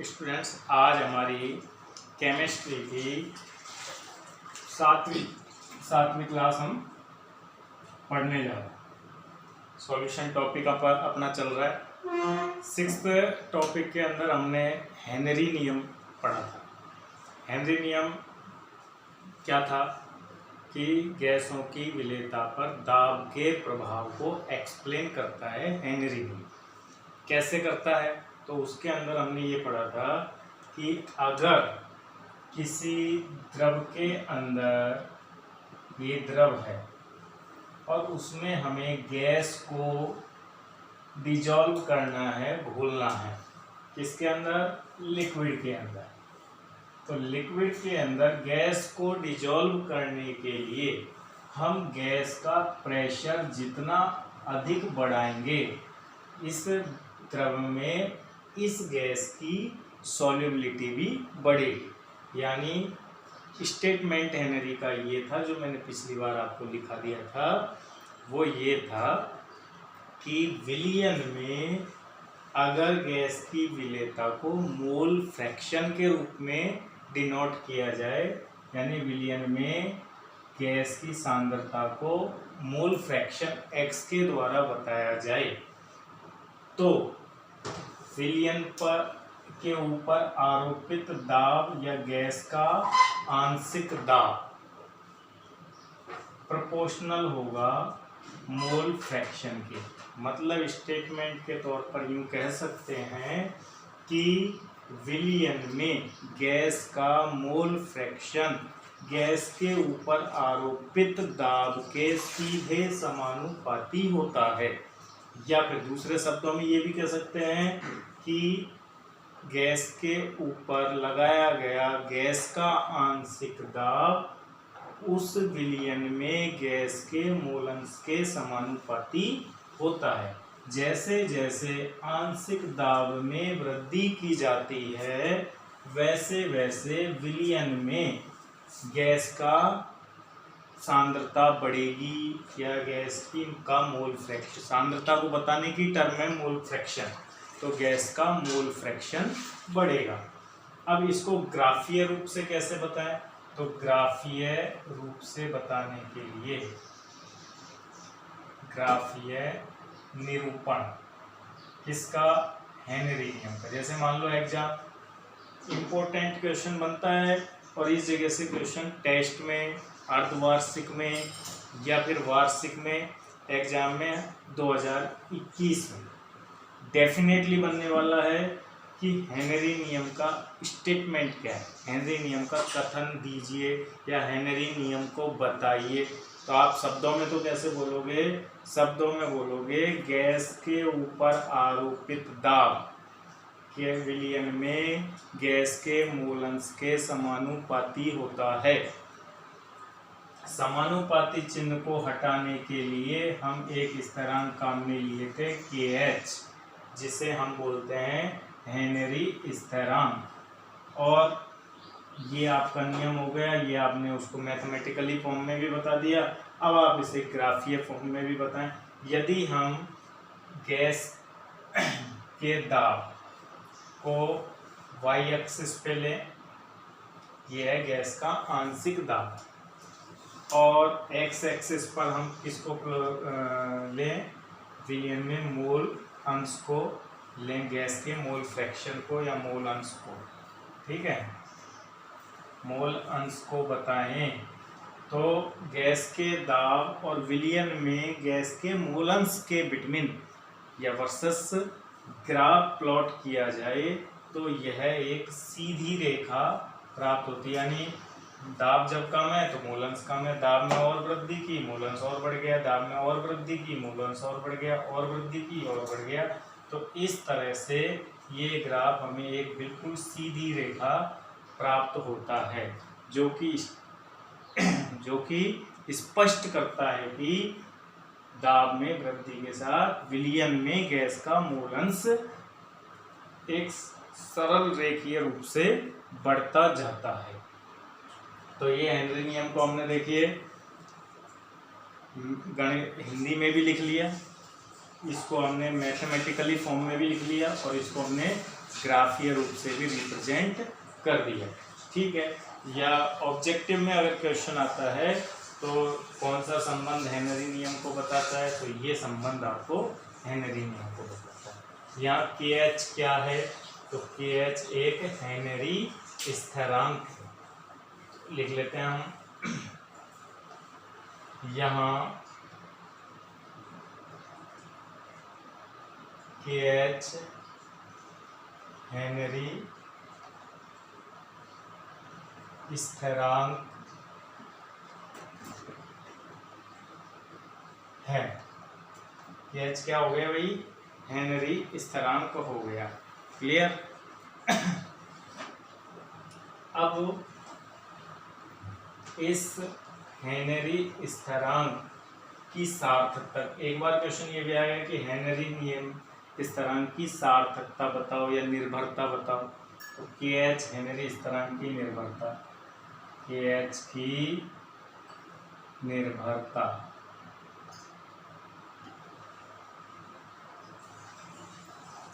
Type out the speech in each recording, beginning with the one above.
Students, आज हमारी chemistry की सातवीं क्लास हम पढ़ने जा रहे हैं। सॉल्यूशन टॉपिक अपना चल रहा है। सिक्स्थ टॉपिक के अंदर हमने हेनरी नियम पढ़ा था। हेनरी नियम क्या था कि गैसों की विलेयता पर दाब के प्रभाव को एक्सप्लेन करता है। हेनरी नियम कैसे करता है, तो उसके अंदर हमने ये पढ़ा था कि अगर किसी द्रव के अंदर ये द्रव है और उसमें हमें गैस को डिजॉल्व करना है, घोलना है, किसके अंदर? लिक्विड के अंदर। तो लिक्विड के अंदर गैस को डिजॉल्व करने के लिए हम गैस का प्रेशर जितना अधिक बढ़ाएंगे, इस द्रव में इस गैस की सॉल्युबिलिटी भी बढ़ेगी। यानी स्टेटमेंट हेनरी का ये था, जो मैंने पिछली बार आपको लिखा दिया था, वो ये था कि विलियन में अगर गैस की विलेयता को मोल फ्रैक्शन के रूप में डिनोट किया जाए, यानी विलियन में गैस की सांद्रता को मोल फ्रैक्शन x के द्वारा बताया जाए, तो विलियन के ऊपर आरोपित दाब या गैस का आंशिक दाब प्रोपोर्शनल होगा मोल फ्रैक्शन के। मतलब स्टेटमेंट के तौर पर यूं कह सकते हैं कि विलियन में गैस का मोल फ्रैक्शन गैस के ऊपर आरोपित दाब के सीधे समानुपाती होता है। या फिर दूसरे शब्दों में ये भी कह सकते हैं कि गैस के ऊपर लगाया गया गैस का आंशिक दाब उस विलियन में गैस के मोलंश के समानुपाती होता है। जैसे जैसे आंशिक दाब में वृद्धि की जाती है, वैसे वैसे विलियन में गैस का सांद्रता बढ़ेगी, या गैस की का मोल फ्रैक्शन, सांद्रता को बताने की टर्म है मोल फ्रैक्शन, तो गैस का मोल फ्रैक्शन बढ़ेगा। अब इसको ग्राफीय रूप से कैसे बताएं? तो ग्राफीय रूप से बताने के लिए ग्राफीय निरूपण किसका? हेनरी नियम का। जैसे मान लो एग्जाम इम्पोर्टेंट क्वेश्चन बनता है और इस जगह से क्वेश्चन टेस्ट में, अर्धवार्षिक में या फिर वार्षिक में, एग्जाम में 2021 में डेफिनेटली बनने वाला है कि हेनरी नियम का स्टेटमेंट क्या है, हेनरी नियम का कथन दीजिए या हेनरी नियम को बताइए। तो आप शब्दों में तो कैसे बोलोगे? शब्दों में बोलोगे गैस के ऊपर आरोपित दाब के विलियन में गैस के मोलंश के समानुपाती होता है। समानुपाती चिन्ह को हटाने के लिए हम एक स्थिरांक काम में लिए थे KH, जिसे हम बोलते हैं हेनरी स्थिरांक। और ये आपका नियम हो गया, ये आपने उसको मैथमेटिकली फॉर्म में भी बता दिया। अब आप इसे ग्राफीय फॉर्म में भी बताएं। यदि हम गैस के दाब को y एक्सिस पे लें, ये है गैस का आंशिक दाब, और x एक्सिस पर हम किसको लें? विलियन में मोल अंश को लें, गैस के मोल फ्रैक्शन को या मोल अंश को। ठीक है, मोल अंश को बताएं। तो गैस के दाब और विलियन में गैस के मोल अंश के बिटवीन या वर्सेस ग्राफ प्लॉट किया जाए, तो यह एक सीधी रेखा प्राप्त होती है। यानी दाब जब कम है तो मोलंश कम है, दाब में और वृद्धि की, मोलंश और बढ़ गया, दाब में और वृद्धि की, मोलंश और बढ़ गया, और वृद्धि की और बढ़ गया। तो इस तरह से ये ग्राफ हमें एक बिल्कुल सीधी रेखा प्राप्त होता है, जो कि स्पष्ट करता है कि दाब में वृद्धि के साथ विलियन में गैस का मोलंश एक सरल रेखीय रूप से बढ़ता जाता है। तो ये हेनरी नियम को हमने देखिए गणित हिंदी में भी लिख लिया, इसको हमने मैथमेटिकली फॉर्म में भी लिख लिया, और इसको हमने ग्राफीय रूप से भी रिप्रेजेंट कर दिया। ठीक है, या ऑब्जेक्टिव में अगर क्वेश्चन आता है तो कौन सा संबंध हेनरी नियम को बताता है, तो ये संबंध आपको हेनरी नियम को बताता है। यहाँ के एच क्या है, तो के एच एक हेनरी स्थिरांक है, लिख लेते हैं हम। यहाँ के एच हेनरी स्थिरांक है। के एच क्या हो गया भाई, हेनरी स्थिरांक हो गया। क्लियर। अब इस हेनरी स्थिरांक की सार्थकता, एक बार क्वेश्चन ये भी आएगा कि हेनरी नियम स्थिरांक की सार्थकता बताओ या निर्भरता बताओ, तो के एच हेनरी स्थिरांक की निर्भरता, के एच की निर्भरता,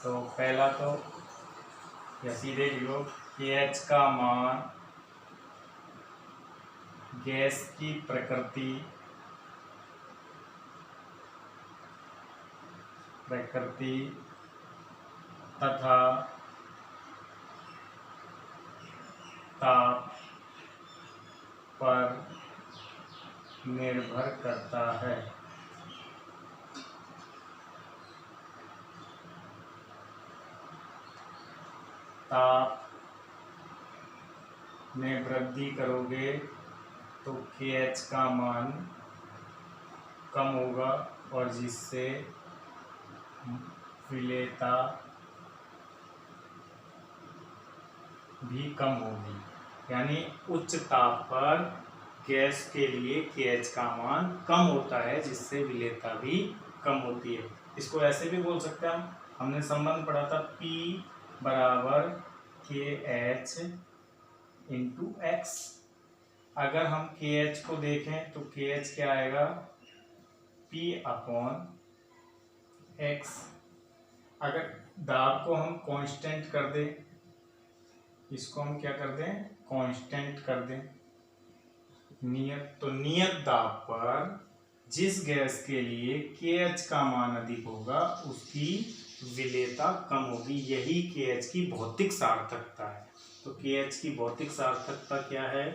तो पहला तो या सीधे लिखो के एच का मान गैस की प्रकृति तथा ताप पर निर्भर करता है। ताप में वृद्धि करोगे तो के एच का मान कम होगा और जिससे विलेयता भी कम होगी। यानी उच्च ताप पर गैस के लिए के एच का मान कम होता है जिससे विलेयता भी कम होती है। इसको ऐसे भी बोल सकते हैं, हमने संबंध पढ़ा था P बराबर के एच इंटू एक्स। अगर हम के एच को देखें तो के एच क्या आएगा, P अपॉन एक्स। अगर दाब को हम कांस्टेंट कर दें, इसको हम क्या कर दें, कांस्टेंट कर दें, नियत, तो नियत दाब पर जिस गैस के लिए के एच का मान अधिक होगा उसकी विलेयता कम होगी। यही के एच की भौतिक सार्थकता है। तो के एच की भौतिक सार्थकता क्या है,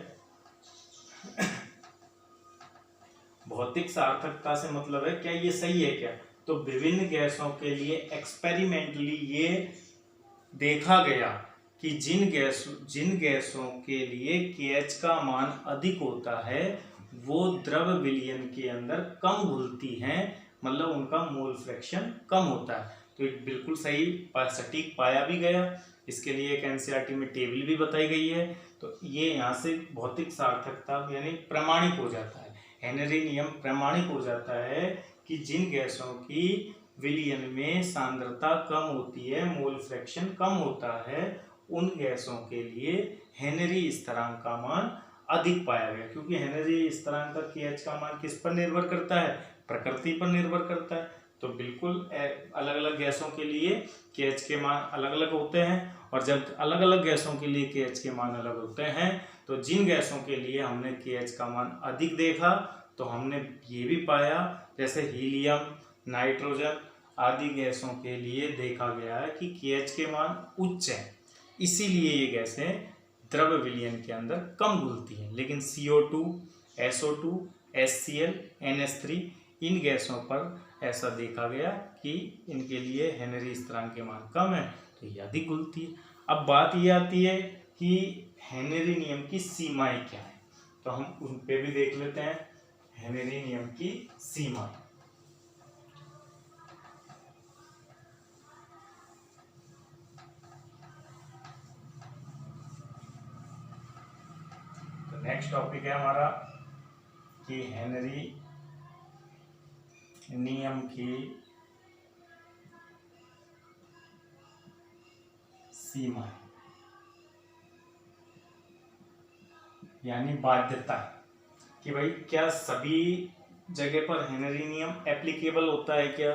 भौतिक सार्थकता से मतलब है क्या ये सही है क्या, तो विभिन्न गैसों के लिए एक्सपेरिमेंटली ये देखा गया कि जिन गैसों के लिए के एच का मान अधिक होता है वो द्रव विलयन के अंदर कम घुलती हैं, मतलब उनका मोल फ्रैक्शन कम होता है। तो एक बिल्कुल सही सटीक पाया भी गया। इसके लिए एक एनसीईआरटी में टेबल भी बताई गई है। तो ये यहाँ से भौतिक सार्थकता यानी प्रमाणिक हो जाता है, हेनरी नियम प्रमाणिक हो जाता है कि जिन गैसों की विलयन में सांद्रता कम होती है, मोल फ्रैक्शन कम होता है, उन गैसों के लिए हेनरी स्थिरांक का मान अधिक पाया गया। क्योंकि हेनरी स्थिरांक का के एच का मान किस पर निर्भर करता है, प्रकृति पर निर्भर करता है। तो बिल्कुल अलग अलग गैसों के लिए के एच के मान अलग अलग होते हैं, और जब अलग अलग गैसों के लिए के एच के मान अलग होते हैं तो जिन गैसों के लिए हमने के एच का मान अधिक देखा तो हमने ये भी पाया जैसे हीलियम, नाइट्रोजन आदि गैसों के लिए देखा गया है कि के एच के मान उच्च हैं, इसीलिए ये गैसें द्रव विलयन के अंदर कम घुलती हैं। लेकिन CO2, SO2, HCl, NH3 इन गैसों पर ऐसा देखा गया कि इनके लिए हेनरी स्थिरांक के मान कम है तो ये अधिक घुलती है। अब बात ये आती है कि हेनरी नियम की सीमाएं क्या है, तो हम उन पे भी देख लेते हैं। हेनरी नियम की सीमाएं, तो नेक्स्ट टॉपिक है हमारा कि हेनरी नियम की सीमा यानी बाध्यता, कि भाई क्या सभी जगह पर हेनरी नियम एप्लीकेबल होता है क्या।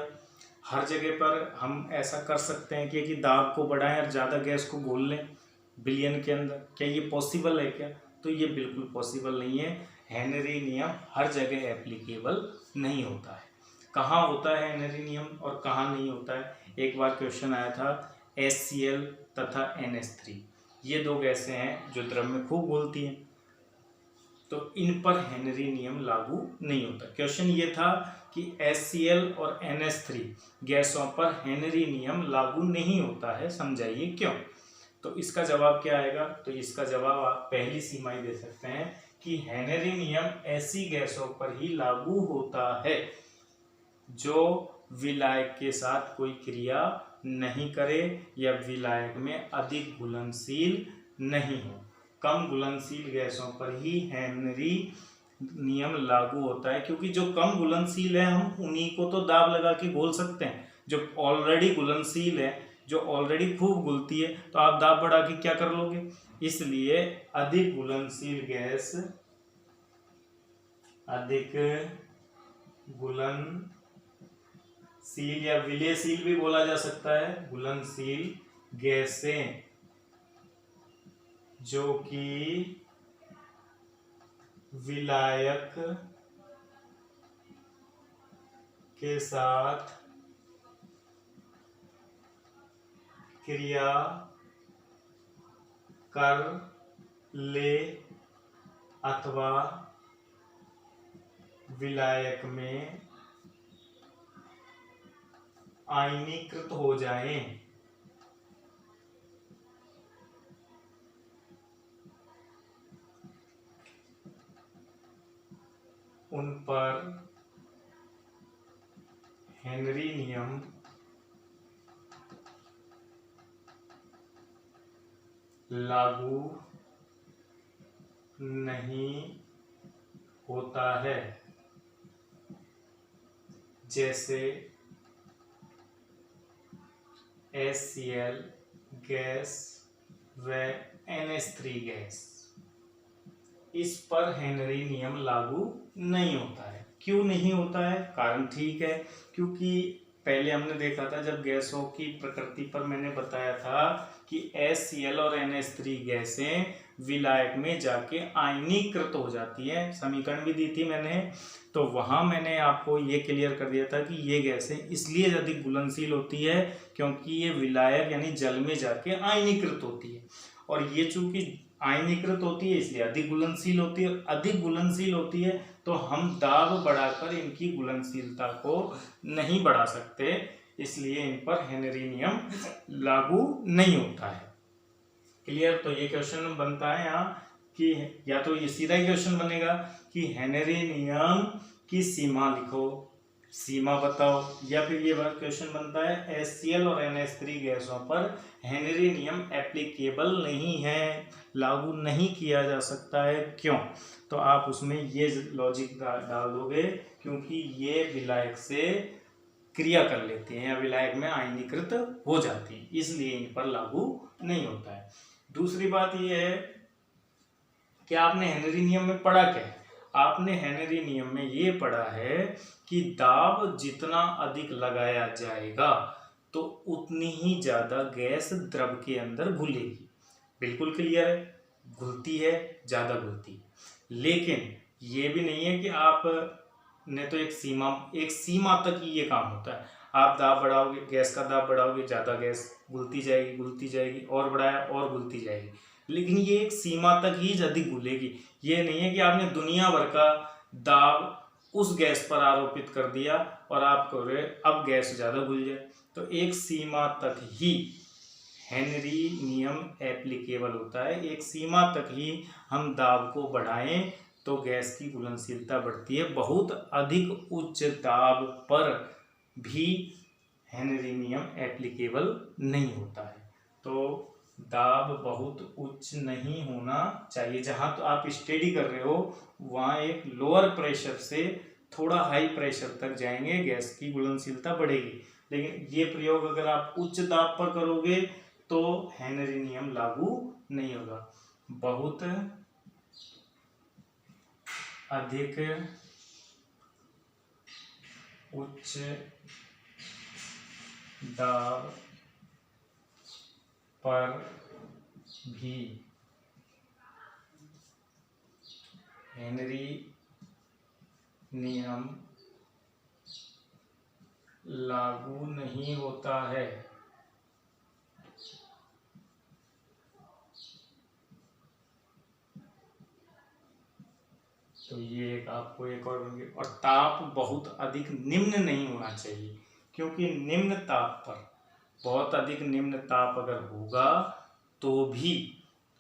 हर जगह पर हम ऐसा कर सकते हैं कि दाब को बढ़ाएं और ज़्यादा गैस को घोल लें बिलियन के अंदर? क्या ये पॉसिबल है क्या? तो ये बिल्कुल पॉसिबल नहीं है। हेनरी नियम हर जगह एप्लीकेबल नहीं होता है। कहाँ होता है हेनरी नियम और कहाँ नहीं होता है? एक बार क्वेश्चन आया था HCl तथा NH3, ये दो गैसें हैं जो द्रव में खूब घुलती हैं, तो इन पर हेनरी नियम लागू नहीं होता। क्वेश्चन ये था कि HCl और NH3 गैसों पर हेनरी नियम लागू नहीं होता है, समझाइए क्यों? तो इसका जवाब क्या आएगा? तो इसका जवाब आप पहली सीमा ही दे सकते हैं कि हेनरी नियम ऐसी गैसों पर ही लागू होता है जो विलायक के साथ कोई क्रिया नहीं करे या विलायक में अधिक घुलनशील नहीं हो। कम घुलनशील गैसों पर ही हेनरी नियम लागू होता है, क्योंकि जो कम घुलनशील है हम उन्हीं को तो दाब लगा के घोल सकते हैं। जो ऑलरेडी घुलनशील है, जो ऑलरेडी खूब घुलती है, तो आप दाब बढ़ा के क्या कर लोगे? इसलिए अधिक घुलनशील गैस, अधिक घुलनशील या विलयशील भी बोला जा सकता है, घुलनशील गैसें जो कि विलायक के साथ क्रिया कर ले अथवा विलायक में आयनीकृत हो जाएं, उन पर हेनरी नियम लागू नहीं होता है। जैसे HCl गैस व NH3 गैस, इस पर हेनरी नियम लागू नहीं होता है। क्यों नहीं होता है? कारण ठीक है, क्योंकि पहले हमने देखा था जब गैसों की प्रकृति पर मैंने बताया था कि HCl और NH3 गैसें विलायक में जाके आयनीकृत हो जाती है, समीकरण भी दी थी मैंने, तो वहां मैंने आपको ये क्लियर कर दिया था कि ये गैसें इसलिए अधिक घुलनशील होती है क्योंकि ये विलायक यानी जल में जाके आयनीकृत होती है, और ये चूंकि आयनीकृत होती है इसलिए अधिक घुलनशील होती है। अधिक घुलनशील होती है तो हम दाब बढ़ाकर इनकी घुलनशीलता को नहीं बढ़ा सकते, इसलिए इन पर हेनरी नियम लागू नहीं होता है। क्लियर? तो ये क्वेश्चन बनता है यहाँ कि या तो ये सीधा ही क्वेश्चन बनेगा कि हेनरी नियम की सीमा लिखो, सीमा बताओ, या फिर ये क्वेश्चन बनता है HCl और NH3 गैसों पर हेनरी नियम एप्लीकेबल नहीं है, लागू नहीं किया जा सकता है, क्यों? तो आप उसमें ये लॉजिक डाल दोगे क्योंकि ये विलायक से क्रिया कर लेती हैं या विलायक में आयनीकृत हो जाती है, इसलिए इन पर लागू नहीं होता है। दूसरी बात ये है कि आपने हेनरी नियम में पढ़ा क्या है? आपने हेनरी नियम में ये पढ़ा है कि दाब जितना अधिक लगाया जाएगा तो उतनी ही ज्यादा गैस द्रव के अंदर घुलेगी। बिल्कुल क्लियर है, घुलती है, ज्यादा घुलती है, लेकिन ये भी नहीं है कि आप ने तो एक सीमा तक ही ये काम होता है। आप दाब बढ़ाओगे, गैस का दाब बढ़ाओगे, ज्यादा गैस घुलती जाएगी, और बढ़ाया और घुलती जाएगी, लेकिन ये एक सीमा तक ही अधिक घुलेगी। ये नहीं है कि आपने दुनिया भर का दाब उस गैस पर आरोपित कर दिया और आप कह रहे अब गैस ज्यादा घुल जाए। तो एक सीमा तक ही हेनरी नियम एप्लीकेबल होता है, एक सीमा तक ही हम दाब को बढ़ाएं तो गैस की घुलनशीलता बढ़ती है। बहुत अधिक उच्च दाब पर भी हेनरी नियम एप्लीकेबल नहीं होता है। तो दाब बहुत उच्च नहीं होना चाहिए। जहाँ तो आप स्टडी कर रहे हो वहाँ एक लोअर प्रेशर से थोड़ा हाई प्रेशर तक जाएंगे, गैस की घुलनशीलता बढ़ेगी, लेकिन ये प्रयोग अगर आप उच्च दाब पर करोगे तो हेनरी नियम लागू नहीं होगा। बहुत अधिक उच्च दाब पर भी हेनरी नियम लागू नहीं होता है। तो ये आपको एक और ताप बहुत अधिक निम्न नहीं होना चाहिए, क्योंकि निम्न ताप पर, बहुत अधिक निम्न ताप अगर होगा तो भी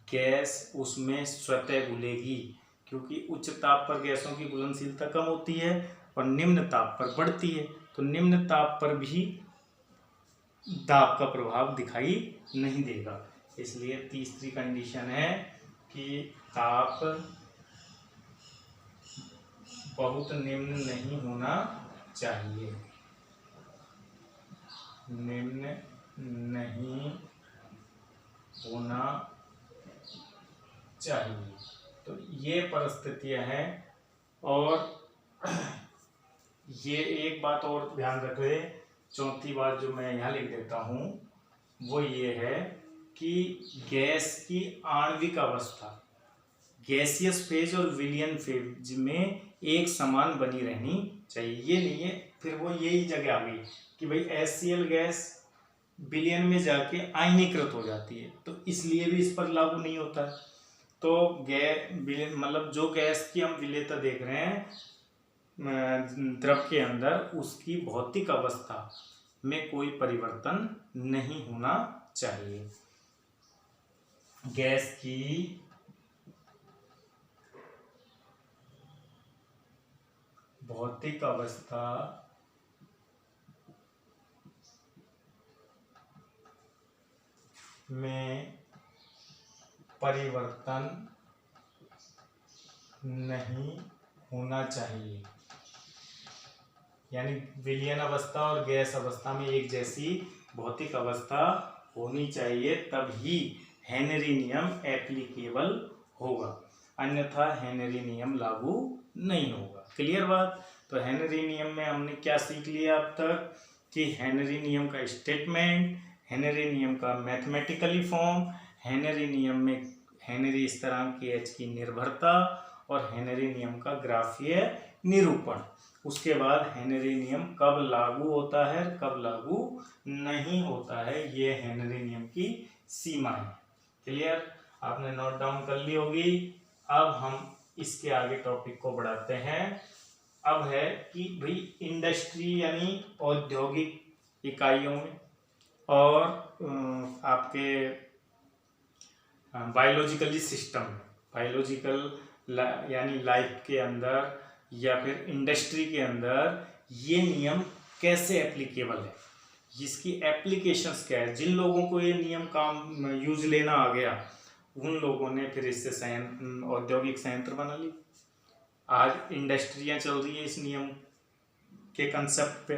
गैस उसमें स्वतः घुलेगी, क्योंकि उच्च ताप पर गैसों की घुलनशीलता कम होती है और निम्न ताप पर बढ़ती है। तो निम्न ताप पर भी दाब का प्रभाव दिखाई नहीं देगा। इसलिए तीसरी कंडीशन है कि ताप बहुत निम्न नहीं होना चाहिए, निम्न नहीं होना चाहिए। तो ये परिस्थितियां हैं। और ये एक बात और ध्यान रखें, चौथी बात जो मैं यहाँ लिख देता हूँ वो ये है कि गैस की आणविक अवस्था गैसियस फेज और विलियन फेज में एक समान बनी रहनी चाहिए। ये नहीं है, फिर वो यही जगह आ गई कि भाई HCl गैस विलियन में जाके आयनीकृत हो जाती है, तो इसलिए भी इस पर लागू नहीं होता है। तो मतलब जो गैस की हम विलेयता देख रहे हैं द्रव के अंदर, उसकी भौतिक अवस्था में कोई परिवर्तन नहीं होना चाहिए। गैस की भौतिक अवस्था में परिवर्तन नहीं होना चाहिए, यानी विलयन अवस्था और गैस अवस्था में एक जैसी भौतिक अवस्था होनी चाहिए, तभी हेनरी नियम एप्लीकेबल होगा, अन्यथा हेनरी नियम लागू नहीं होगा। क्लियर बात। तो हेनरी नियम में हमने क्या सीख लिया अब तक कि हेनरी नियम का स्टेटमेंट, हेनरी नियम का मैथमेटिकली फॉर्म, हेनरी नियम में हेनरी स्थिरांक के H की निर्भरता और हेनरी नियम का ग्राफीय निरूपण। उसके बाद हेनरी नियम कब लागू होता है, कब लागू नहीं होता है, ये हेनरी नियम की सीमाएं। क्लियर, आपने नोट डाउन कर ली होगी। अब हम इसके आगे टॉपिक को बढ़ाते हैं। अब है कि भाई इंडस्ट्री यानी औद्योगिक इकाइयों में और आपके बायोलॉजिकली सिस्टम, बायोलॉजिकल यानी लाइफ के अंदर या फिर इंडस्ट्री के अंदर ये नियम कैसे एप्लीकेबल है, जिसकी एप्लीकेशंस क्या है। जिन लोगों को ये नियम काम यूज लेना आ गया, उन लोगों ने फिर इससे औद्योगिक संयंत्र बना ली। आज इंडस्ट्रियां चल रही है इस नियम के कंसेप्ट पे।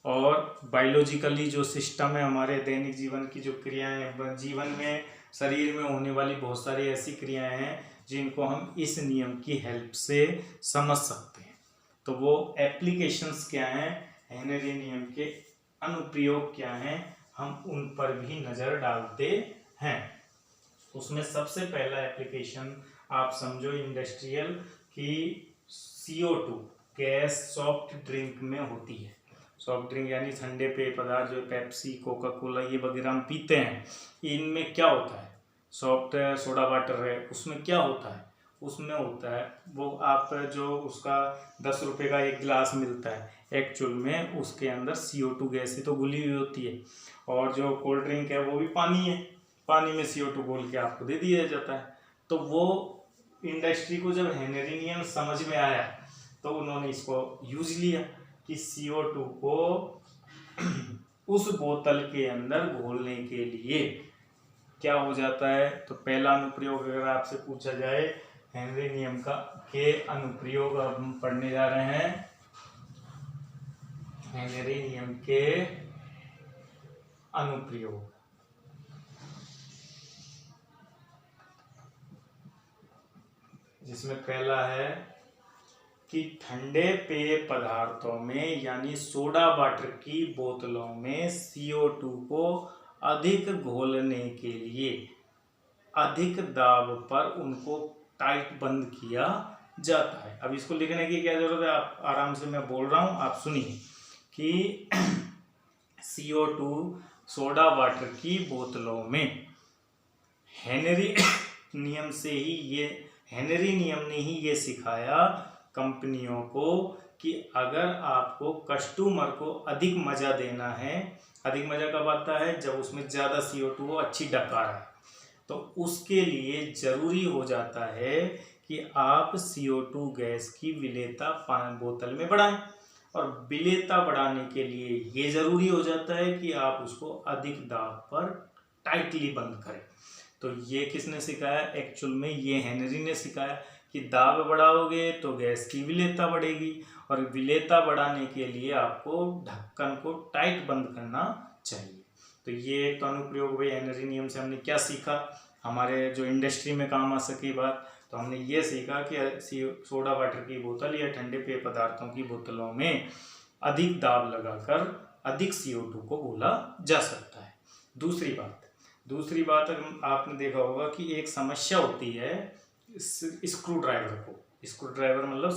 और बायोलॉजिकली जो सिस्टम है, हमारे दैनिक जीवन की जो क्रियाएं, जीवन में शरीर में होने वाली बहुत सारी ऐसी क्रियाएं हैं जिनको हम इस नियम की हेल्प से समझ सकते हैं। तो वो एप्लीकेशंस क्या हैं, हेनरी नियम के अनुप्रयोग क्या हैं, हम उन पर भी नज़र डालते हैं। उसमें सबसे पहला एप्लीकेशन आप समझो इंडस्ट्रियल की CO2 गैस सॉफ्ट ड्रिंक में होती है। सॉफ्ट ड्रिंक यानी ठंडे पेय पदार्थ जो पेप्सी, कोका कोला ये वगैरह हम पीते हैं, इनमें क्या होता है, सॉफ्ट सोडा वाटर है, उसमें क्या होता है, उसमें होता है वो आप जो उसका 10 रुपये का एक गिलास मिलता है, एक्चुअल में उसके अंदर CO2 गैस ही तो घुली हुई होती है। और जो कोल्ड ड्रिंक है वो भी पानी है, पानी में CO2 घोल के आपको दे दिया जाता है। तो वो इंडस्ट्री को जब हेनरी नियम समझ में आया तो उन्होंने इसको यूज लिया कि CO2 को उस बोतल के अंदर घोलने के लिए क्या हो जाता है। तो पहला अनुप्रयोग अगर आपसे पूछा जाए हेनरी नियम का के अनुप्रयोग अब हम पढ़ने जा रहे हैं, हेनरी नियम के अनुप्रयोग। जिसमें पहला है कि ठंडे पेय पदार्थों में यानी सोडा वाटर की बोतलों में CO2 को अधिक घोलने के लिए अधिक दाब पर उनको टाइट बंद किया जाता है। अब इसको लिखने की क्या जरूरत है, आप आराम से मैं बोल रहा हूँ, आप सुनिए कि CO2 सोडा वाटर की बोतलों में हेनरी नियम ने ही ये सिखाया कंपनियों को कि अगर आपको कस्टमर को अधिक मजा देना है, अधिक मजा कब आता है, जब उसमें ज़्यादा CO2 हो, अच्छी डकार है, तो उसके लिए जरूरी हो जाता है कि आप CO2 गैस की विलेयता बोतल में बढ़ाएं। और विलेयता बढ़ाने के लिए ये जरूरी हो जाता है कि आप उसको अधिक दाब पर टाइटली बंद करें। तो ये किसने सिखाया, एक्चुअल में ये हेनरी ने सिखाया कि दाब बढ़ाओगे तो गैस की विलेयता बढ़ेगी, और विलेयता बढ़ाने के लिए आपको ढक्कन को टाइट बंद करना चाहिए। तो ये एक तो अनुप्रयोग हुए हेनरी नियम से। हमने क्या सीखा, हमारे जो इंडस्ट्री में काम आ सके बात, तो हमने ये सीखा कि सोडा वाटर की बोतल या ठंडे पेय पदार्थों की बोतलों में अधिक दाब लगाकर अधिक CO2 को घोला जा सकता है। दूसरी बात आपने देखा होगा कि एक समस्या होती है स्क्रू ड्राइवर मतलब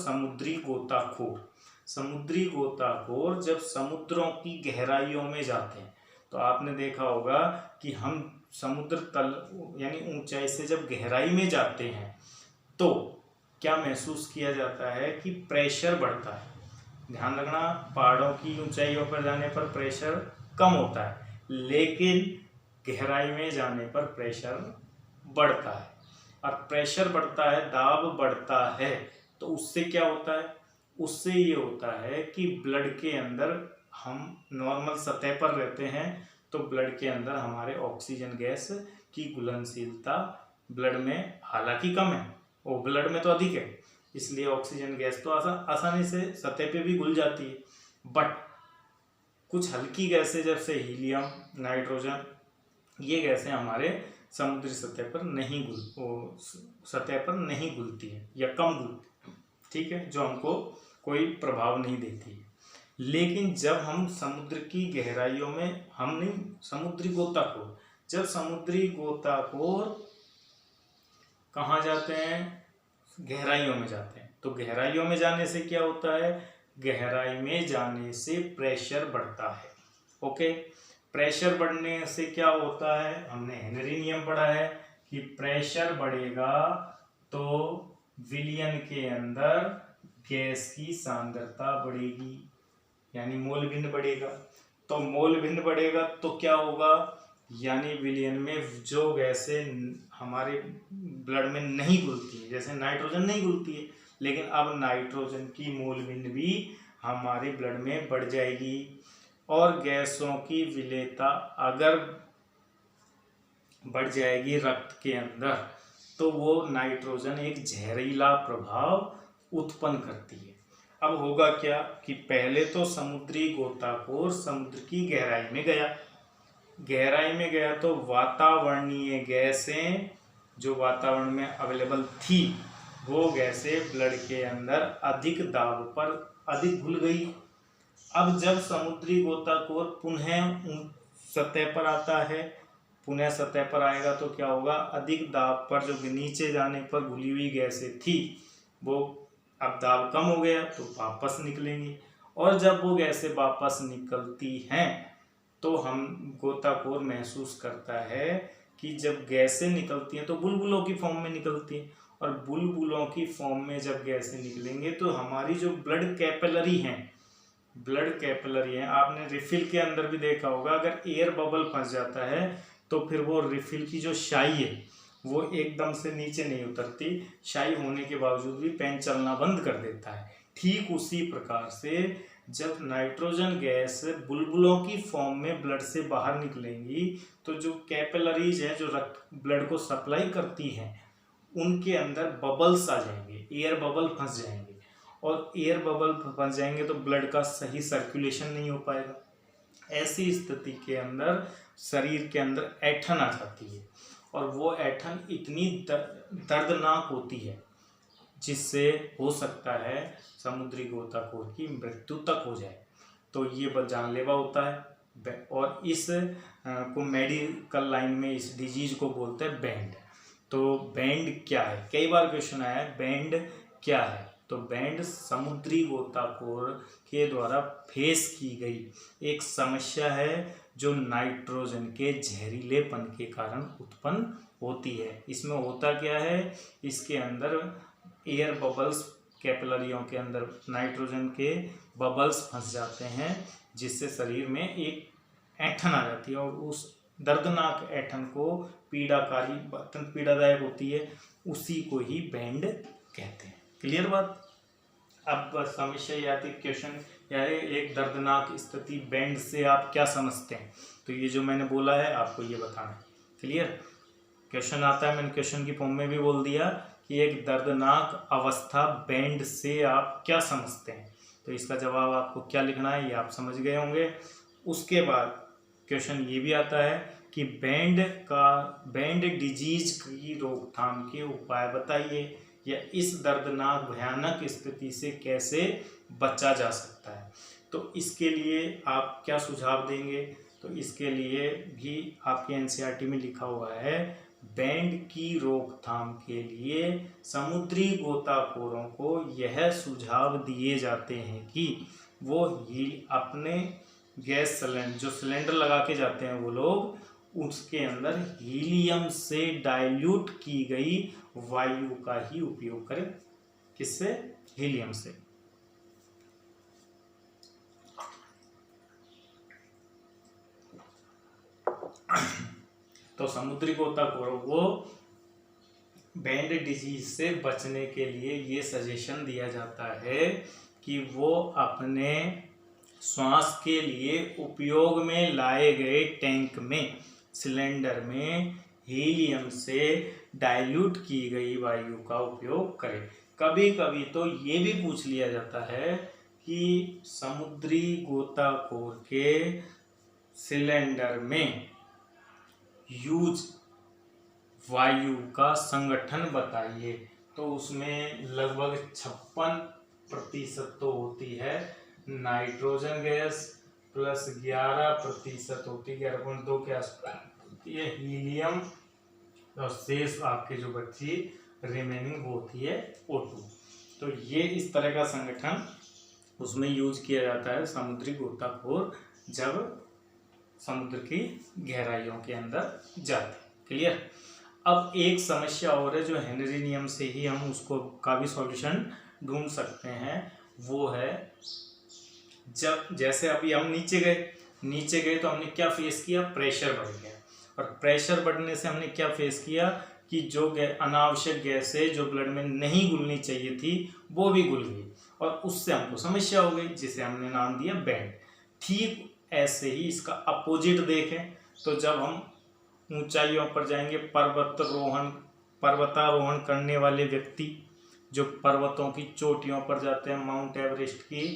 समुद्री गोताखोर जब समुद्रों की गहराइयों में जाते हैं, तो आपने देखा होगा कि हम समुद्र तल यानी ऊंचाई से जब गहराई में जाते हैं तो क्या महसूस किया जाता है कि प्रेशर बढ़ता है। ध्यान रखना, पहाड़ों की ऊंचाइयों पर जाने पर प्रेशर कम होता है, लेकिन गहराई में जाने पर प्रेशर बढ़ता है। और प्रेशर बढ़ता है, दाब बढ़ता है, तो उससे क्या होता है, उससे ये होता है कि ब्लड के अंदर, हम नॉर्मल सतह पर रहते हैं तो ब्लड के अंदर हमारे ऑक्सीजन गैस की घुलनशीलता ब्लड में हालांकि कम है, वो ब्लड में तो अधिक है, इसलिए ऑक्सीजन गैस तो आसानी से सतह पे भी घुल जाती है। बट कुछ हल्की गैसें जैसे हीलियम, नाइट्रोजन, ये गैसें हमारे समुद्री सतह पर नहीं घुलती है या कम घुलती है, ठीक है, जो हमको कोई प्रभाव नहीं देती है। लेकिन जब हम समुद्र की गहराइयों में, जब समुद्री गोताखोर कहाँ जाते हैं, गहराइयों में जाते हैं, तो गहराइयों में जाने से क्या होता है, गहराई में जाने से प्रेशर बढ़ता है। ओके, प्रेशर बढ़ने से क्या होता है, हमने हेनरी नियम पढ़ा है कि प्रेशर बढ़ेगा तो विलयन के अंदर गैस की सांद्रता बढ़ेगी, यानी मोल भिन्न बढ़ेगा। तो मोल भिन्न बढ़ेगा तो क्या होगा, यानी विलयन में जो गैसें हमारे ब्लड में नहीं घुलती है, जैसे नाइट्रोजन नहीं घुलती है, लेकिन अब नाइट्रोजन की मोल भिन्न भी हमारे ब्लड में बढ़ जाएगी। और गैसों की विलेयता अगर बढ़ जाएगी रक्त के अंदर, तो वो नाइट्रोजन एक जहरीला प्रभाव उत्पन्न करती है। अब होगा क्या कि पहले तो समुद्री गोताखोर समुद्र की गहराई में गया तो वातावरणीय गैसें जो वातावरण में अवेलेबल थी, वो गैसें ब्लड के अंदर अधिक दाब पर अधिक घुल गई। अब जब समुद्री गोताखोर पुनः सतह पर आता है, पुनः सतह पर आएगा तो क्या होगा, अधिक दाब पर जो नीचे जाने पर घुली हुई गैसें थी, वो अब दाब कम हो गया तो वापस निकलेंगी। और जब वो गैसें वापस निकलती हैं तो हम गोताखोर महसूस करता है कि जब गैसें निकलती हैं तो बुलबुलों की फॉर्म में निकलती हैं, और बुलबुलों की फॉर्म में जब गैसें निकलेंगे तो हमारी जो ब्लड कैपिलरी हैं, आपने रिफिल के अंदर भी देखा होगा, अगर एयर बबल फंस जाता है तो फिर वो रिफिल की जो शाई है वो एकदम से नीचे नहीं उतरती, शाई होने के बावजूद भी पेन चलना बंद कर देता है। ठीक उसी प्रकार से जब नाइट्रोजन गैस बुलबुलों की फॉर्म में ब्लड से बाहर निकलेंगी तो जो कैपिलरीज है, जो रक्त ब्लड को सप्लाई करती हैं, उनके अंदर बबल्स आ जाएंगे, एयर बबल फंस जाएंगे, और एयर बबल फंस जाएंगे तो ब्लड का सही सर्कुलेशन नहीं हो पाएगा। ऐसी स्थिति के अंदर शरीर के अंदर ऐंठन आ जाती है, और वो ऐंठन इतनी दर्दनाक होती है, जिससे हो सकता है समुद्री गोताखोर की मृत्यु तक हो जाए। तो ये जानलेवा होता है और इस को मेडिकल लाइन में इस डिजीज को बोलते हैं बैंड। तो बैंड क्या है, कई बार क्वेश्चन आया है बैंड क्या है। तो बैंड समुद्री गोताखोर के द्वारा फेस की गई एक समस्या है जो नाइट्रोजन के जहरीलेपन के कारण उत्पन्न होती है। इसमें होता क्या है, इसके अंदर एयर बबल्स, कैपिलरियों के अंदर नाइट्रोजन के बबल्स फंस जाते हैं, जिससे शरीर में एक ऐंठन आ जाती है और उस दर्दनाक ऐंठन को पीड़ाकारी, अत्यंत पीड़ादायक होती है, उसी को ही बैंड कहते हैं। क्लियर बात। अब समस्या या क्वेश्चन या एक दर्दनाक स्थिति बैंड से आप क्या समझते हैं, तो ये जो मैंने बोला है आपको ये बताना है। क्लियर। क्वेश्चन आता है, मैंने क्वेश्चन की फॉर्म में भी बोल दिया कि एक दर्दनाक अवस्था बैंड से आप क्या समझते हैं, तो इसका जवाब आपको क्या लिखना है ये आप समझ गए होंगे। उसके बाद क्वेश्चन ये भी आता है कि बैंड डिजीज की रोकथाम के उपाय बताइए, या इस दर्दनाक भयानक स्थिति से कैसे बचा जा सकता है। तो इसके लिए आप क्या सुझाव देंगे, तो इसके लिए भी आपके एनसीईआरटी में लिखा हुआ है, बैंड की रोकथाम के लिए समुद्री गोताखोरों को यह सुझाव दिए जाते हैं कि वो ही अपने गैस सिलेंडर, जो सिलेंडर लगा के जाते हैं वो लोग, उसके अंदर हीलियम से डाइल्यूट की गई वायु का ही उपयोग करें। किससे? हीलियम से। तो समुद्री गोताखोरों को बैंड डिजीज से बचने के लिए ये सजेशन दिया जाता है कि वो अपने श्वास के लिए उपयोग में लाए गए टैंक में, सिलेंडर में हीलियम से डाइल्यूट की गई वायु का उपयोग करें। कभी कभी तो ये भी पूछ लिया जाता है कि समुद्री गोताखोर के सिलेंडर में यूज वायु का संगठन बताइए, तो उसमें लगभग 56% तो होती है नाइट्रोजन गैस, प्लस 11% होती है, 11.2 के आसपास होती है हीलियम, और शेष आपके जो बची रिमेनिंग वो होती है O2। तो ये इस तरह का संगठन उसमें यूज किया जाता है समुद्री गोताखोर जब समुद्र की गहराइयों के अंदर जाते। क्लियर। अब एक समस्या और है जो हेनरी नियम से ही हम उसको का भी सॉल्यूशन ढूंढ सकते हैं, वो है जब जैसे अभी हम नीचे गए तो हमने क्या फेस किया, प्रेशर बढ़ गया, और प्रेशर बढ़ने से हमने क्या फेस किया कि जो अनावश्यक गैसें जो ब्लड में नहीं घुलनी चाहिए थी वो भी घुल गई, और उससे हमको समस्या हो गई, जिसे हमने नाम दिया बैंड। ठीक ऐसे ही इसका अपोजिट देखें तो जब हम ऊंचाइयों पर जाएंगे, पर्वतारोहण करने वाले व्यक्ति जो पर्वतों की चोटियों पर जाते हैं, माउंट एवरेस्ट की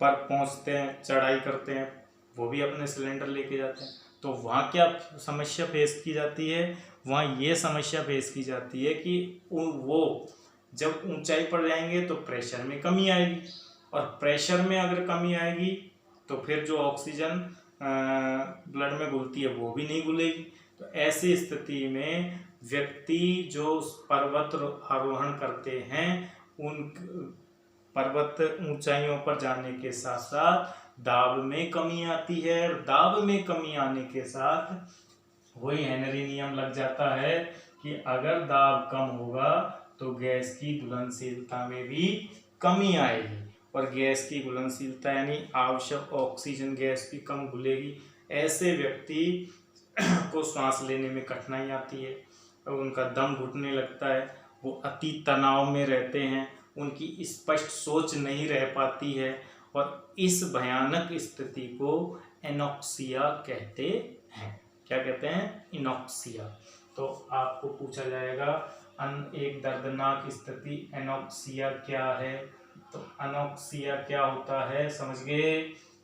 पर पहुंचते हैं, चढ़ाई करते हैं, वो भी अपने सिलेंडर लेके जाते हैं। तो वहाँ क्या समस्या फेस की जाती है, वहाँ ये समस्या फेस की जाती है कि वो जब ऊंचाई पर जाएंगे तो प्रेशर में कमी आएगी, और प्रेशर में अगर कमी आएगी तो फिर जो ऑक्सीजन ब्लड में घुलती है वो भी नहीं घुलेगी। तो ऐसी स्थिति में व्यक्ति जो पर्वत आरोहण करते हैं, उन पर्वत ऊंचाइयों पर जाने के साथ साथ दाब में कमी आती है, और दाब में कमी आने के साथ वही हेनरी नियम लग जाता है कि अगर दाब कम होगा तो गैस की घुलनशीलता में भी कमी आएगी, और गैस की घुलनशीलता यानी आवश्यक ऑक्सीजन गैस भी कम घुलेगी। ऐसे व्यक्ति को सांस लेने में कठिनाई आती है, और उनका दम घुटने लगता है, वो अति तनाव में रहते हैं, उनकी स्पष्ट सोच नहीं रह पाती है, और इस भयानक स्थिति को एनॉक्सिया कहते हैं। क्या कहते हैं? एनॉक्सिया। तो आपको पूछा जाएगा एक दर्दनाक स्थिति एनॉक्सिया क्या है, तो एनॉक्सिया क्या होता है, समझ गए?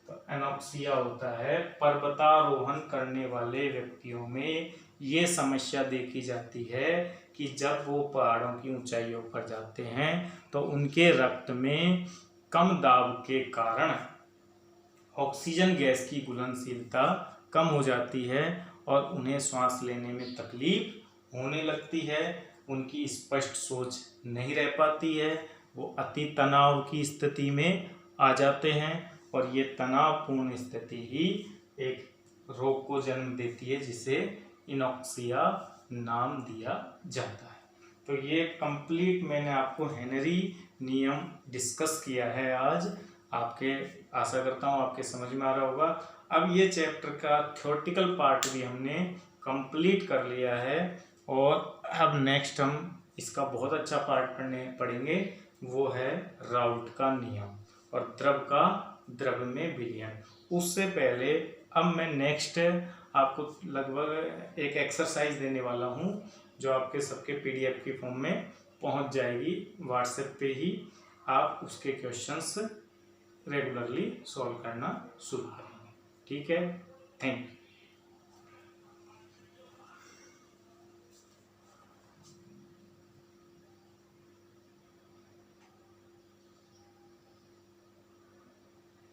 तो एनॉक्सिया होता है पर्वतारोहण करने वाले व्यक्तियों में ये समस्या देखी जाती है कि जब वो पहाड़ों की ऊंचाइयों पर जाते हैं तो उनके रक्त में कम दाब के कारण ऑक्सीजन गैस की घुलनशीलता कम हो जाती है और उन्हें सांस लेने में तकलीफ होने लगती है। उनकी स्पष्ट सोच नहीं रह पाती है, वो अति तनाव की स्थिति में आ जाते हैं और ये तनावपूर्ण स्थिति ही एक रोग को जन्म देती है जिसे इनॉक्सिया नाम दिया जाता है। तो ये कंप्लीट मैंने आपको हेनरी नियम डिस्कस किया है आज। आपके आशा करता हूँ आपके समझ में आ रहा होगा। अब ये चैप्टर का थ्योरेटिकल पार्ट भी हमने कंप्लीट कर लिया है और अब नेक्स्ट हम इसका बहुत अच्छा पार्ट पढ़ेंगे, वो है राउट का नियम और द्रव में विलयन। उससे पहले अब मैं नेक्स्ट आपको लगभग एक एक्सरसाइज देने वाला हूँ जो आपके सबके PDF की फॉर्म में पहुँच जाएगी व्हाट्सएप पे ही। आप उसके क्वेश्चंस रेगुलरली सॉल्व करना शुरू करेंगे। ठीक है, थैंक यू।